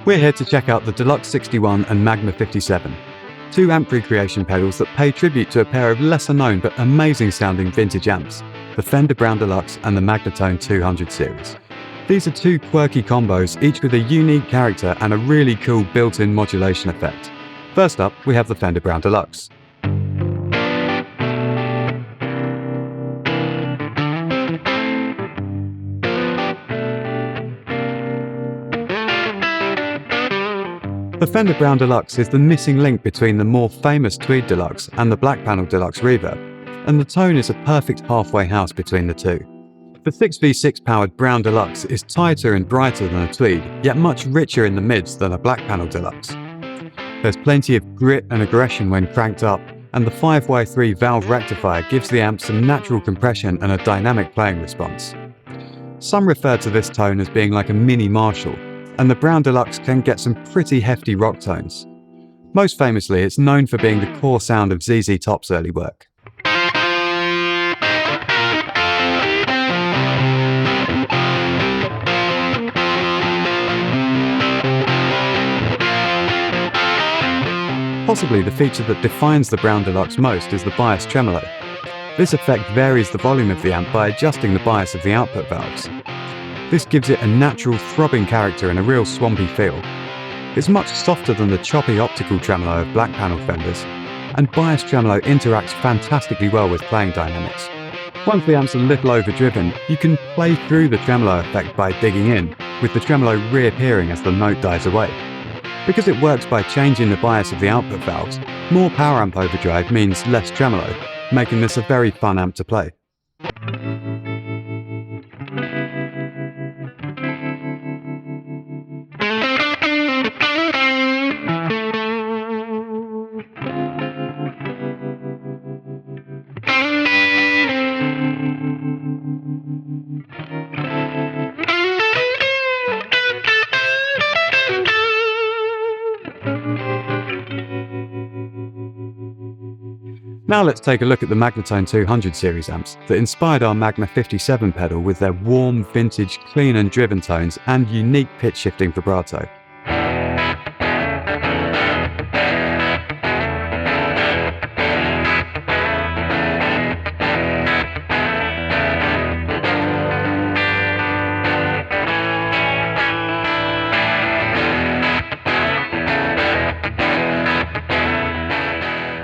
We're here to check out the DELUXE61 and MAGMA57, two amp recreation pedals that pay tribute to a pair of lesser known but amazing sounding vintage amps, the Fender Brown Deluxe and the Magnatone 200 series. These are two quirky combos, each with a unique character and a really cool built-in modulation effect. First up, we have the Fender Brown Deluxe. The Fender Brown Deluxe is the missing link between the more famous Tweed Deluxe and the Black Panel Deluxe Reverb, and the tone is a perfect halfway house between the two. The 6v6 powered Brown Deluxe is tighter and brighter than a Tweed, yet much richer in the mids than a Black Panel Deluxe. There's plenty of grit and aggression when cranked up, and the 5Y3 valve rectifier gives the amp some natural compression and a dynamic playing response. Some refer to this tone as being like a mini Marshall, and the Brown Deluxe can get some pretty hefty rock tones. Most famously, it's known for being the core sound of ZZ Top's early work. Possibly the feature that defines the Brown Deluxe most is the bias tremolo. This effect varies the volume of the amp by adjusting the bias of the output valves. This gives it a natural throbbing character and a real swampy feel. It's much softer than the choppy optical tremolo of Black Panel Fenders, and bias tremolo interacts fantastically well with playing dynamics. Once the amp's a little overdriven, you can play through the tremolo effect by digging in, with the tremolo reappearing as the note dies away. Because it works by changing the bias of the output valves, more power amp overdrive means less tremolo, making this a very fun amp to play. Now let's take a look at the Magnatone 200 series amps that inspired our MAGMA57 pedal with their warm, vintage, clean and driven tones and unique pitch shifting vibrato.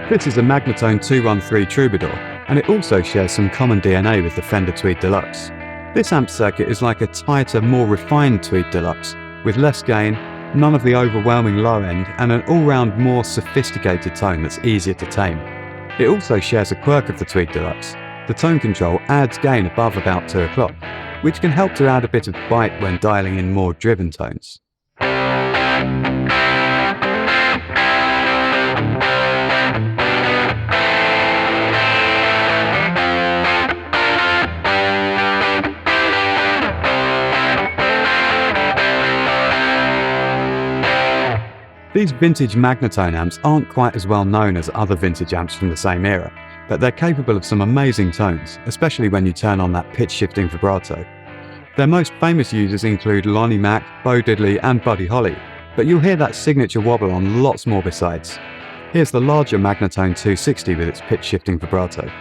This is a Magnatone 213 Troubadour, and it also shares some common DNA with the Fender Tweed Deluxe. This amp circuit is like a tighter, more refined Tweed Deluxe, with less gain, none of the overwhelming low end, and an all-round more sophisticated tone that's easier to tame. It also shares a quirk of the Tweed Deluxe. The tone control adds gain above about 2 o'clock, which can help to add a bit of bite when dialing in more driven tones. These vintage Magnatone amps aren't quite as well known as other vintage amps from the same era, but they're capable of some amazing tones, especially when you turn on that pitch-shifting vibrato. Their most famous users include Lonnie Mack, Bo Diddley and Buddy Holly, but you'll hear that signature wobble on lots more besides. Here's the larger Magnatone 260 with its pitch-shifting vibrato.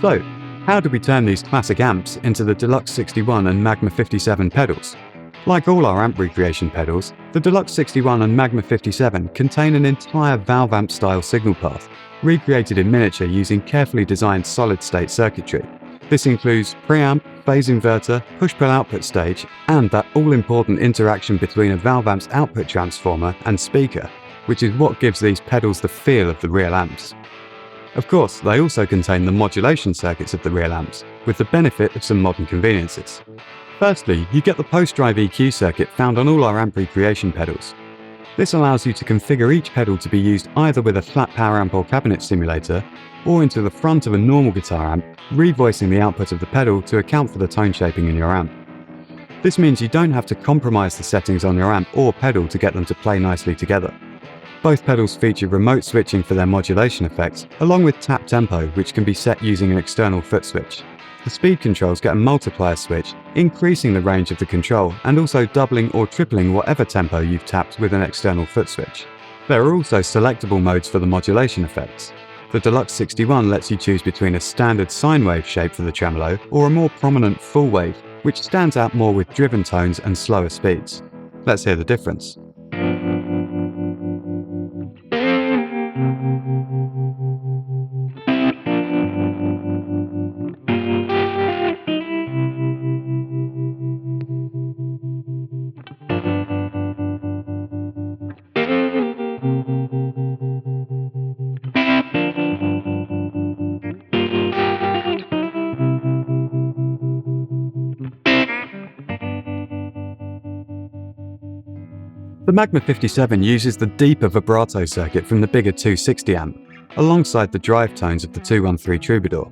So, how do we turn these classic amps into the DELUXE61 and MAGMA57 pedals? Like all our amp recreation pedals, the DELUXE61 and MAGMA57 contain an entire valve amp style signal path, recreated in miniature using carefully designed solid-state circuitry. This includes preamp, phase inverter, push-pull output stage, and that all-important interaction between a valve amp's output transformer and speaker, which is what gives these pedals the feel of the real amps. Of course, they also contain the modulation circuits of the real amps, with the benefit of some modern conveniences. Firstly, you get the post-drive EQ circuit found on all our amp recreation pedals. This allows you to configure each pedal to be used either with a flat power amp or cabinet simulator, or into the front of a normal guitar amp, revoicing the output of the pedal to account for the tone shaping in your amp. This means you don't have to compromise the settings on your amp or pedal to get them to play nicely together. Both pedals feature remote switching for their modulation effects, along with tap tempo, which can be set using an external foot switch. The speed controls get a multiplier switch, increasing the range of the control and also doubling or tripling whatever tempo you've tapped with an external foot switch. There are also selectable modes for the modulation effects. The DELUXE61 lets you choose between a standard sine wave shape for the tremolo or a more prominent full wave, which stands out more with driven tones and slower speeds. Let's hear the difference. The MAGMA57 uses the deeper vibrato circuit from the bigger 260 amp, alongside the drive tones of the 213 Troubadour.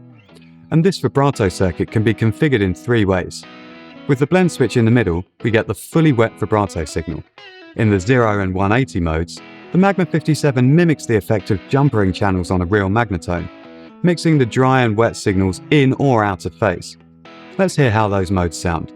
And this vibrato circuit can be configured in 3 ways. With the blend switch in the middle, we get the fully wet vibrato signal. In the 0 and 180 modes, the MAGMA57 mimics the effect of jumpering channels on a real Magnatone, mixing the dry and wet signals in or out of phase. Let's hear how those modes sound.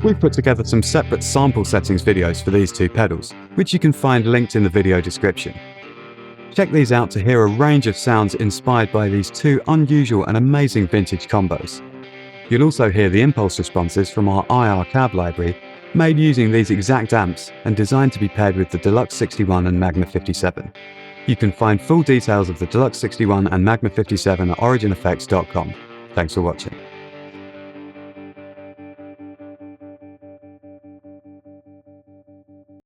We've put together some separate sample settings videos for these 2 pedals, which you can find linked in the video description. Check these out to hear a range of sounds inspired by these 2 unusual and amazing vintage combos. You'll also hear the impulse responses from our IR cab library, made using these exact amps and designed to be paired with the DELUXE61 and MAGMA57. You can find full details of the DELUXE61 and MAGMA57 at origineffects.com. Thanks for watching.